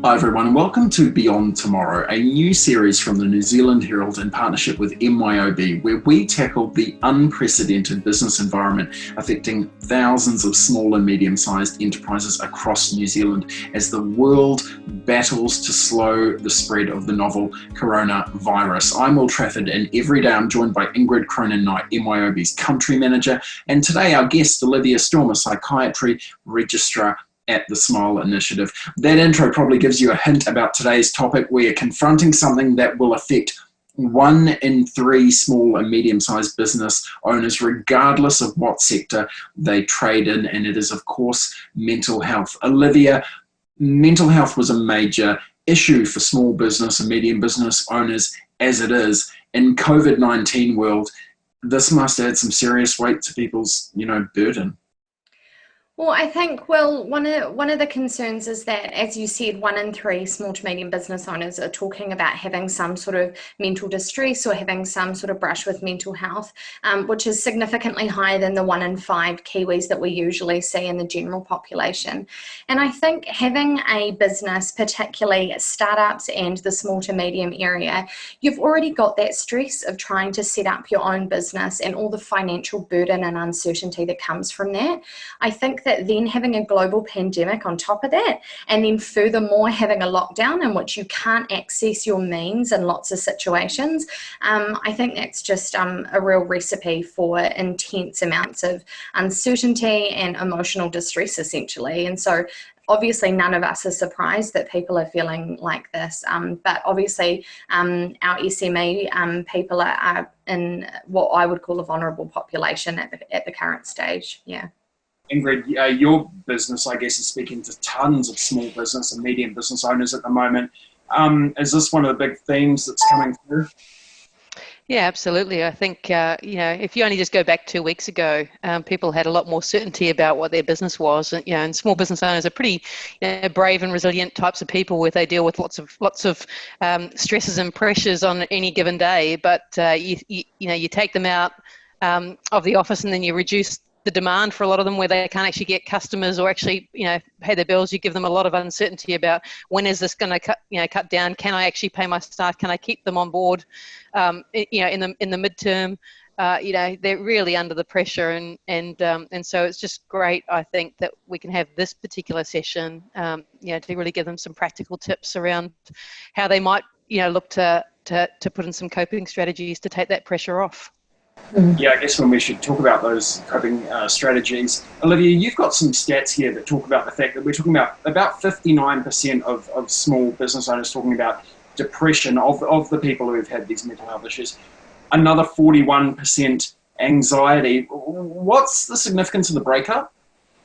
Hi everyone and welcome to Beyond Tomorrow, a new series from the New Zealand Herald in partnership with MYOB, where we tackle the unprecedented business environment affecting thousands of small and medium-sized enterprises across New Zealand as the world battles to slow the spread of the novel coronavirus. I'm Will Trafford, and every day I'm joined by Ingrid Cronin-Knight, MYOB's country manager, and today our guest Olivia Storm, a psychiatry registrar at the Smile Initiative. That intro probably gives you a hint about today's topic. We are confronting something that will affect 1 in 3 small and medium-sized business owners, regardless of what sector they trade in, and it is, of course, mental health. Olivia, mental health was a major issue for small business and medium business owners as it is. In COVID-19 world, this must add some serious weight to people's, burden. Well, I think, one of the concerns is that, as you said, 1 in 3 small to medium business owners are talking about having some sort of mental distress or having some sort of brush with mental health, which is significantly higher than the 1 in 5 Kiwis that we usually see in the general population. And I think having a business, particularly startups and the small to medium area, you've already got that stress of trying to set up your own business and all the financial burden and uncertainty that comes from that. I think that then having a global pandemic on top of that, and then furthermore having a lockdown in which you can't access your means in lots of situations, I think that's just a real recipe for intense amounts of uncertainty and emotional distress, essentially. And so obviously none of us are surprised that people are feeling like this, but obviously our SME people are in what I would call a vulnerable population at the current stage. Yeah. Ingrid, your business, I guess, is speaking to tons of small business and medium business owners at the moment. Is this one of the big themes that's coming through? Yeah, absolutely. I think, if you only just go back 2 weeks ago, people had a lot more certainty about what their business was. And small business owners are pretty brave and resilient types of people where they deal with lots of stresses and pressures on any given day. But, you take them out of the office and then you reduce the demand for a lot of them where they can't actually get customers or actually, pay their bills. You give them a lot of uncertainty about when is this going to cut down? Can I actually pay my staff? Can I keep them on board? In the midterm, they're really under the pressure, and so it's just great, I think, that we can have this particular session, to really give them some practical tips around how they might, look to put in some coping strategies to take that pressure off. Yeah, I guess when we should talk about those coping strategies. Olivia, you've got some stats here that talk about the fact that we're talking about 59% of small business owners talking about depression of the people who have had these mental health issues. Another 41% anxiety. What's the significance of the breakup?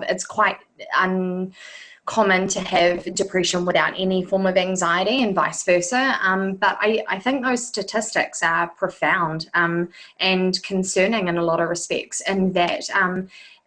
It's quite uncommon to have depression without any form of anxiety and vice versa. But I think those statistics are profound and concerning in a lot of respects, in that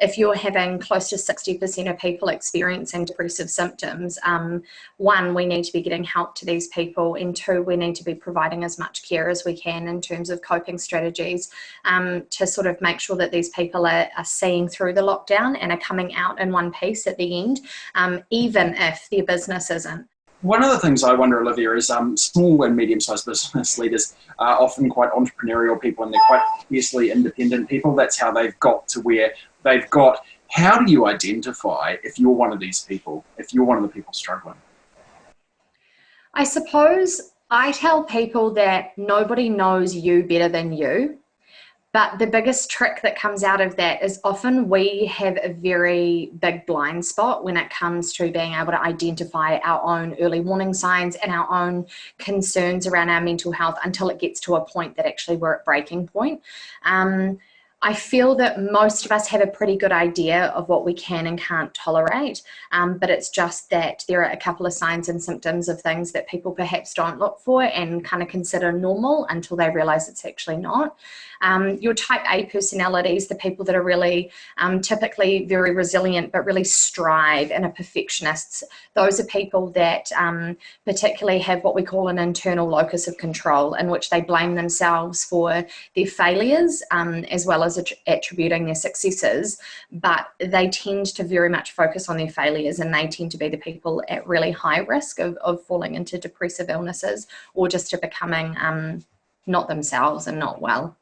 if you're having close to 60% of people experiencing depressive symptoms, 1, we need to be getting help to these people, and 2, we need to be providing as much care as we can in terms of coping strategies to sort of make sure that these people are seeing through the lockdown and are coming out in one piece at the end, even if their business isn't. One of the things I wonder, Olivia, is small and medium-sized business leaders are often quite entrepreneurial people, and they're quite fiercely independent people. That's how they've got to where they've got. How do you identify if you're one of these people, if you're one of the people struggling? I suppose I tell people that nobody knows you better than you. But the biggest trick that comes out of that is often we have a very big blind spot when it comes to being able to identify our own early warning signs and our own concerns around our mental health until it gets to a point that actually we're at breaking point. I feel that most of us have a pretty good idea of what we can and can't tolerate, but it's just that there are a couple of signs and symptoms of things that people perhaps don't look for and kind of consider normal until they realize it's actually not. Your type A personalities, the people that are really typically very resilient but really strive and are perfectionists, those are people that particularly have what we call an internal locus of control, in which they blame themselves for their failures as well as as attributing their successes, but they tend to very much focus on their failures, and they tend to be the people at really high risk of falling into depressive illnesses or just to becoming not themselves and not well.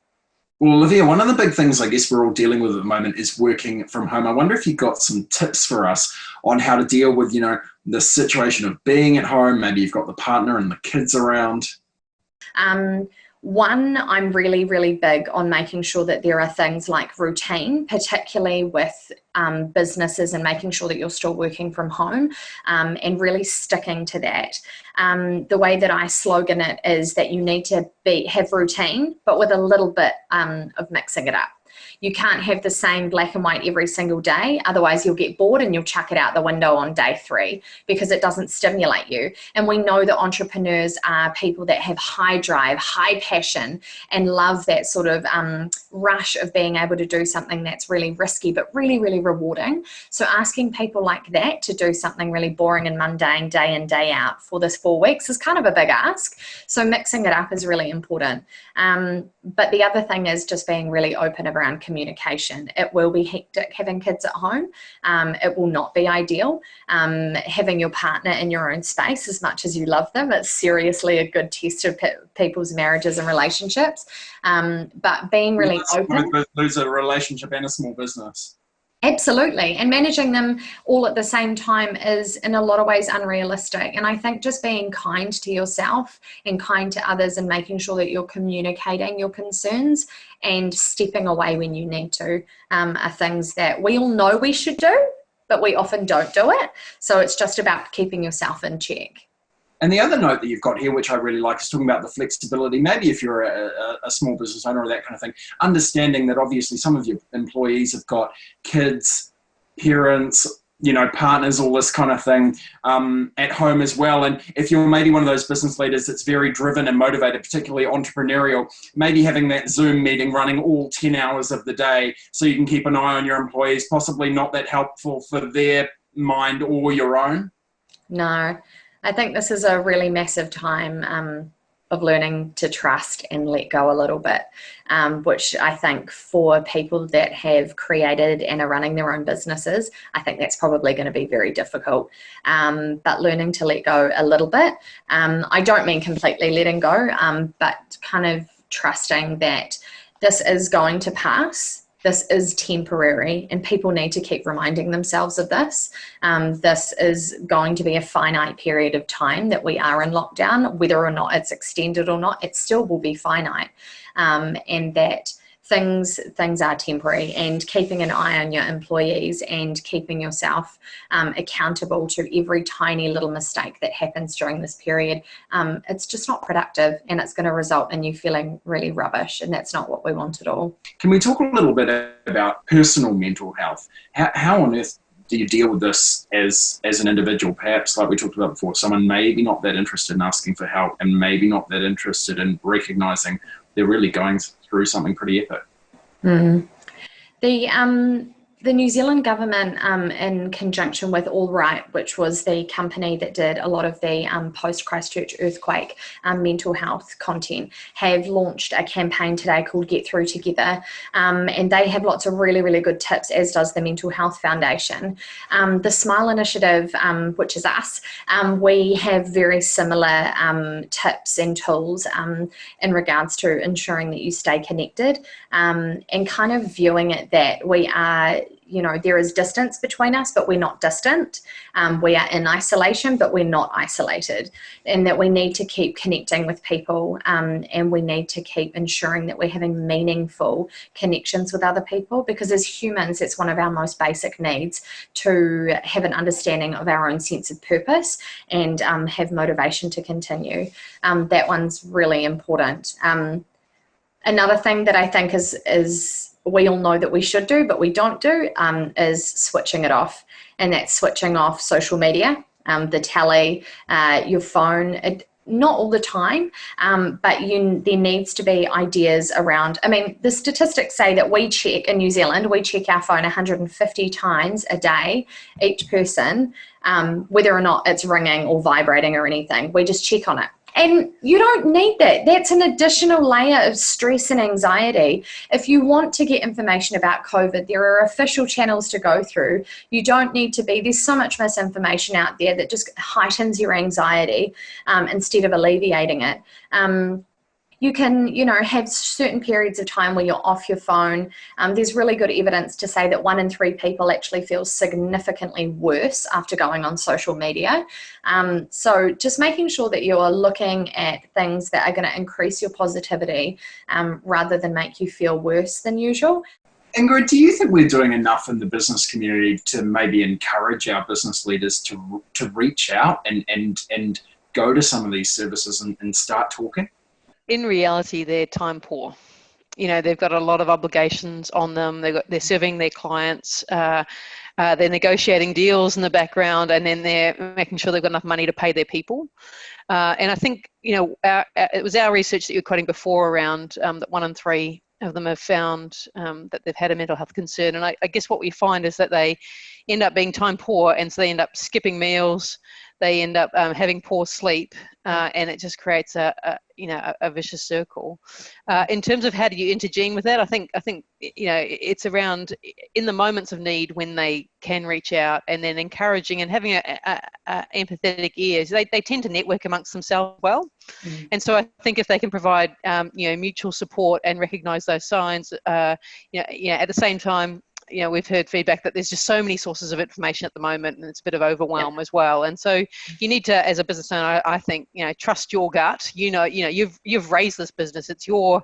Well, Olivia, one of the big things I guess we're all dealing with at the moment is working from home. I wonder if you got some tips for us on how to deal with, the situation of being at home. Maybe you've got the partner and the kids around. One, I'm really, really big on making sure that there are things like routine, particularly with businesses, and making sure that you're still working from home, and really sticking to that. The way that I slogan it is that you need to have routine, but with a little bit of mixing it up. You can't have the same black and white every single day. Otherwise, you'll get bored and you'll chuck it out the window on day 3 because it doesn't stimulate you. And we know that entrepreneurs are people that have high drive, high passion, and love that sort of rush of being able to do something that's really risky but really, really rewarding. So asking people like that to do something really boring and mundane day in, day out for this 4 weeks is kind of a big ask. So mixing it up is really important. But the other thing is just being really open around communication. It will be hectic having kids at home. It will not be ideal. Having your partner in your own space, as much as you love them, it's seriously a good test of people's marriages and relationships. But being really open. Lose a relationship and a small business. Absolutely. And managing them all at the same time is in a lot of ways unrealistic. And I think just being kind to yourself and kind to others and making sure that you're communicating your concerns and stepping away when you need to are things that we all know we should do, but we often don't do it. So it's just about keeping yourself in check. And the other note that you've got here, which I really like, is talking about the flexibility. Maybe if you're a small business owner or that kind of thing, understanding that obviously some of your employees have got kids, parents, partners, all this kind of thing at home as well. And if you're maybe one of those business leaders that's very driven and motivated, particularly entrepreneurial, maybe having that Zoom meeting running all 10 hours of the day so you can keep an eye on your employees, possibly not that helpful for their mind or your own. No. I think this is a really massive time of learning to trust and let go a little bit, which I think for people that have created and are running their own businesses, I think that's probably going to be very difficult. But learning to let go a little bit, I don't mean completely letting go, but kind of trusting that this is going to pass. This is temporary, and people need to keep reminding themselves of this. This is going to be a finite period of time that we are in lockdown. Whether or not it's extended or not, it still will be finite, and that things are temporary, and keeping an eye on your employees and keeping yourself accountable to every tiny little mistake that happens during this period. It's just not productive, and it's going to result in you feeling really rubbish, and that's not what we want at all. Can we talk a little bit about personal mental health? How on earth do you deal with this as an individual? Perhaps, like we talked about before, someone maybe not that interested in asking for help and maybe not that interested in recognizing they're really going through something pretty epic. The New Zealand government, in conjunction with All Right, which was the company that did a lot of the post-Christchurch earthquake mental health content, have launched a campaign today called Get Through Together, and they have lots of really, really good tips, as does the Mental Health Foundation. The Smile Initiative, which is us, we have very similar tips and tools in regards to ensuring that you stay connected, and kind of viewing it that we are, there is distance between us, but we're not distant. We are in isolation, but we're not isolated, and that we need to keep connecting with people, and we need to keep ensuring that we're having meaningful connections with other people, because as humans, it's one of our most basic needs to have an understanding of our own sense of purpose and have motivation to continue. That one's really important. Another thing that I think is we all know that we should do, but we don't do, is switching it off. And that's switching off social media, the telly, your phone, not all the time, but there needs to be ideas around. The statistics say that we check in New Zealand, we check our phone 150 times a day, each person, whether or not it's ringing or vibrating or anything. We just check on it. And you don't need that. That's an additional layer of stress and anxiety. If you want to get information about COVID, there are official channels to go through. You don't need to be, there's so much misinformation out there that just heightens your anxiety instead of alleviating it. You can, have certain periods of time where you're off your phone. There's really good evidence to say that 1 in 3 people actually feel significantly worse after going on social media. So just making sure that you're looking at things that are going to increase your positivity rather than make you feel worse than usual. Ingrid, do you think we're doing enough in the business community to maybe encourage our business leaders to reach out and go to some of these services and start talking? In reality, they're time poor. They've got a lot of obligations on them. They're serving their clients. They're negotiating deals in the background, and then they're making sure they've got enough money to pay their people. And I think, it was our research that you were quoting before around that 1 in 3 of them have found that they've had a mental health concern. And I guess what we find is that they end up being time poor, and so they end up skipping meals. They end up having poor sleep, and it just creates a vicious circle. In terms of how do you intervene with that, I think it's around in the moments of need when they can reach out, and then encouraging and having a empathetic ears. They tend to network amongst themselves well, and so I think if they can provide mutual support and recognise those signs, at the same time. We've heard feedback that there's just so many sources of information at the moment, and it's a bit of overwhelm as well. And so you need to, as a business owner, I think, trust your gut. You've raised this business. It's your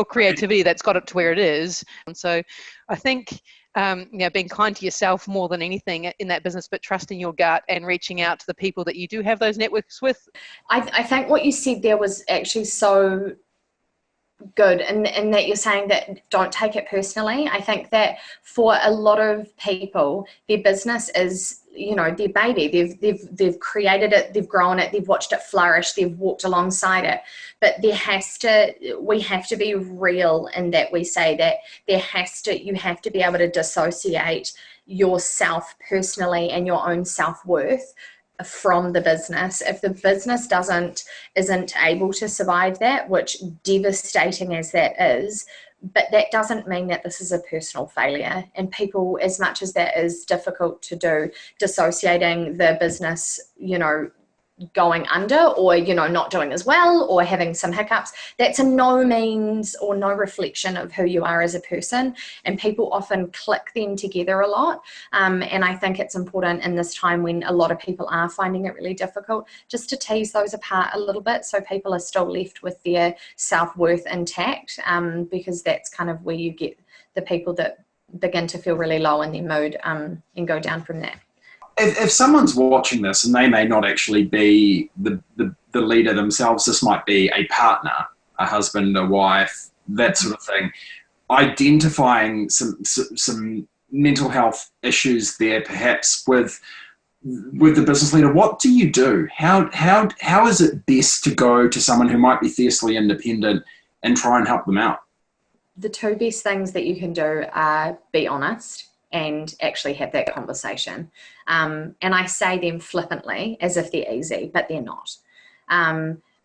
creativity that's got it to where it is. And so I think, being kind to yourself more than anything in that business, but trusting your gut and reaching out to the people that you do have those networks with. I think what you said there was actually so good, and that you're saying that don't take it personally. I think that for a lot of people, their business is their baby. They've created it, they've grown it, they've watched it flourish, they've walked alongside it. But we have to be real in that we say that you have to be able to dissociate yourself personally and your own self-worth from the business. If the business isn't able to survive that, which devastating as that is, but that doesn't mean that this is a personal failure. And people, as much as that is difficult to do, dissociating the business, going under or not doing as well or having some hiccups, that's a no means or no reflection of who you are as a person, and people often click them together a lot, and I think it's important in this time when a lot of people are finding it really difficult just to tease those apart a little bit so people are still left with their self-worth intact, because that's kind of where you get the people that begin to feel really low in their mood and go down from that. If someone's watching this and they may not actually be the leader themselves, this might be a partner, a husband, a wife, that sort of thing, identifying some mental health issues there perhaps with the business leader, what do you do? How is it best to go to someone who might be fiercely independent and try and help them out? The 2 best things that you can do are be honest and actually have that conversation. And I say them flippantly as if they're easy, but they're not.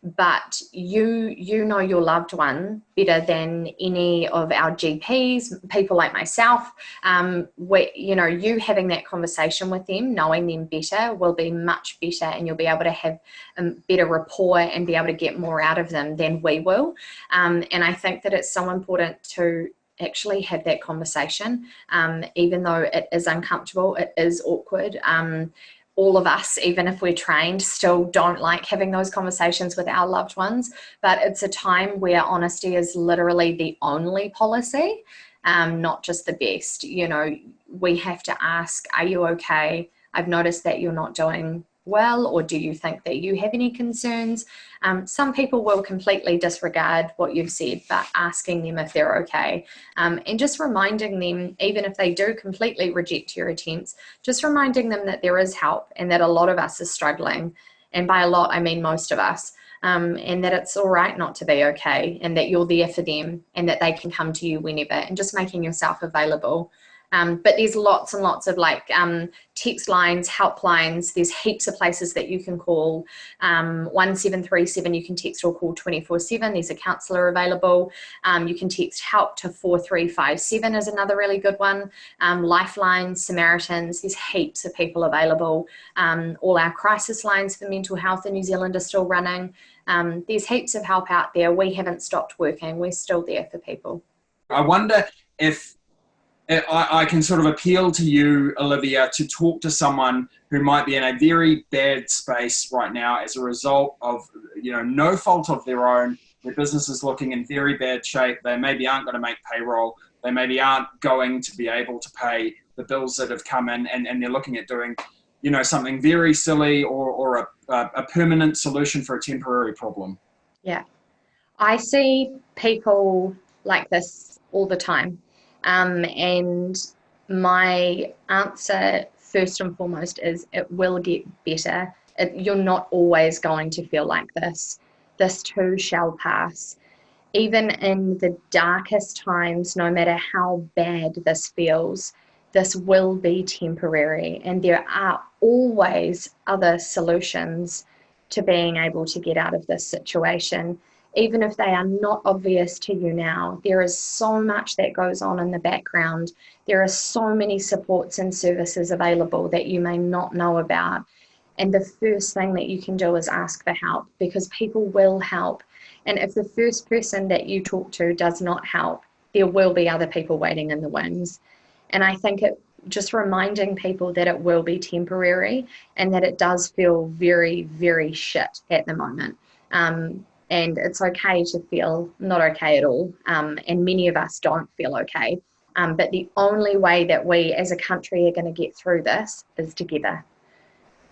But you know your loved one better than any of our GPs, people like myself. You having that conversation with them, knowing them better, will be much better, and you'll be able to have better rapport and be able to get more out of them than we will. And I think that it's so important to actually have that conversation, even though it is uncomfortable, it is awkward. All of us, even if we're trained, still don't like having those conversations with our loved ones, but it's a time where honesty is literally the only policy, not just the best. We have to ask, are you okay? I've noticed that you're not doing well, or do you think that you have any concerns? Some people will completely disregard what you've said, but asking them if they're okay, and just reminding them, even if they do completely reject your attempts, just reminding them that there is help and that a lot of us are struggling, and by a lot I mean most of us, and that it's all right not to be okay, and that you're there for them and that they can come to you whenever, and just making yourself available. But there's lots and lots of text lines, helplines. There's heaps of places that you can call. 1737 you can text or call 24/7. There's a counsellor available. You can text help to 4357 is another really good one. Lifeline, Samaritans, there's heaps of people available. All our crisis lines for mental health in New Zealand are still running. There's heaps of help out there. We haven't stopped working. We're still there for people. I wonder if I can sort of appeal to you, Olivia, to talk to someone who might be in a very bad space right now as a result of, no fault of their own. Their business is looking in very bad shape. They maybe aren't going to make payroll. They maybe aren't going to be able to pay the bills that have come in, and they're looking at doing, something very silly or a permanent solution for a temporary problem. Yeah. I see people like this all the time. And my answer, first and foremost, is it will get better. You're not always going to feel like this. This too shall pass. Even in the darkest times, no matter how bad this feels, this will be temporary. And there are always other solutions to being able to get out of this situation. Even if they are not obvious to you now, there is so much that goes on in the background. There are so many supports and services available that you may not know about. And the first thing that you can do is ask for help, because people will help. And if the first person that you talk to does not help, there will be other people waiting in the wings. And I think just reminding people that it will be temporary and that it does feel very, very shit at the moment. And it's okay to feel not okay at all. And many of us don't feel okay. But the only way that we as a country are going to get through this is together.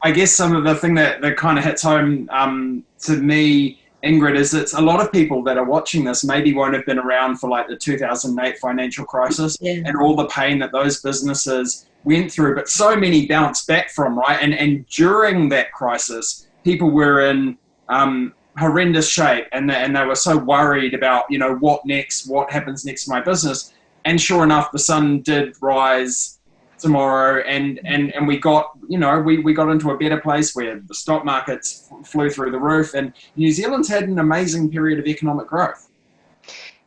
I guess some of the thing that kind of hits home to me, Ingrid, is it's a lot of people that are watching this maybe won't have been around for like the 2008 financial crisis and all the pain that those businesses went through, but so many bounced back from, right? And during that crisis, people were in horrendous shape, and they were so worried about, what next, what happens next to my business. And sure enough, the sun did rise tomorrow, and we got, we got into a better place where the stock markets flew through the roof, and New Zealand's had an amazing period of economic growth.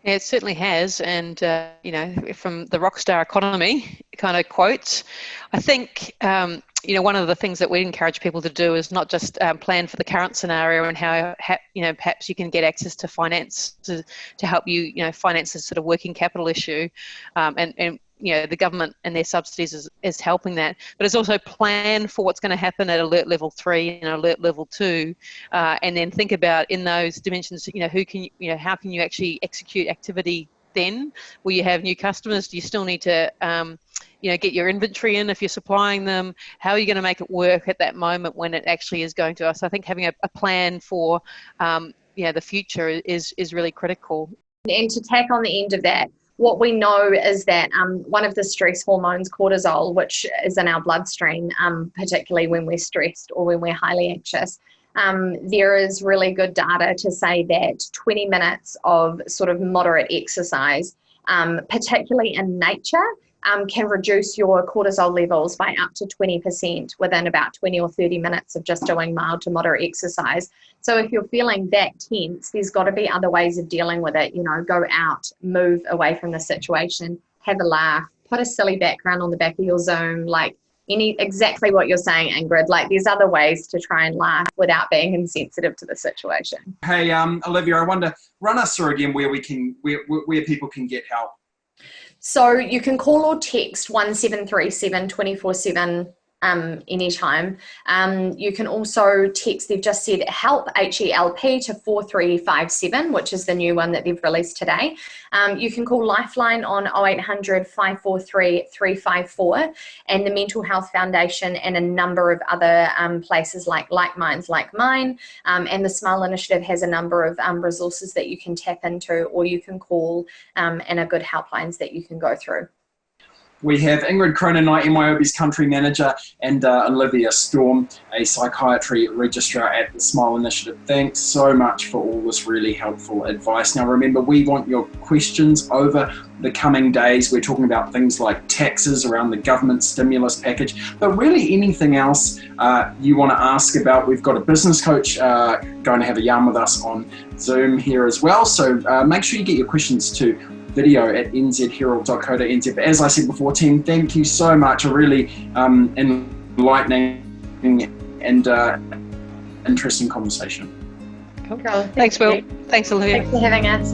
Yeah, it certainly has. And, from the rockstar economy kind of quotes, I think, one of the things that we encourage people to do is not just plan for the current scenario and how, perhaps you can get access to finance to help you, finance this sort of working capital issue. And the government and their subsidies is helping that, but it's also plan for what's going to happen at alert level 3 and alert level 2, and then think about in those dimensions, how can you actually execute activity then? Will you have new customers? Do you still need to, get your inventory in if you're supplying them? How are you going to make it work at that moment when it actually is going to us? I think having a plan for, the future is really critical. And to tack on the end of that, what we know is that one of the stress hormones, cortisol, which is in our bloodstream, particularly when we're stressed or when we're highly anxious, there is really good data to say that 20 minutes of sort of moderate exercise, particularly in nature, can reduce your cortisol levels by up to 20% within about 20 or 30 minutes of just doing mild to moderate exercise. So if you're feeling that tense, there's got to be other ways of dealing with it. Go out, move away from the situation, have a laugh, put a silly background on the back of your Zoom, exactly what you're saying, Ingrid. There's other ways to try and laugh without being insensitive to the situation. Hey, Olivia, I wonder, run us through again where people can get help. So you can call or text 1737 24/7 anytime. You can also text, they've just said help, HELP, to 4357, which is the new one that they've released today. You can call Lifeline on 0800 543 354, and the Mental Health Foundation and a number of other places like Minds Like Mine, and the Smile Initiative has a number of resources that you can tap into, or you can call, and are good helplines that you can go through. We have Ingrid Cronin-Knight, MYOB's Country Manager, and Olivia Storm, a Psychiatry Registrar at the Smile Initiative. Thanks so much for all this really helpful advice. Now remember, we want your questions over the coming days. We're talking about things like taxes around the government stimulus package, but really anything else you want to ask about. We've got a business coach going to have a yarn with us on Zoom here as well. So make sure you get your questions to video@nzherald.co.nz. But as I said before, team, thank you so much. A really enlightening and interesting conversation. Cool. Thanks, Will. Thanks, Olivia. Thanks for having us.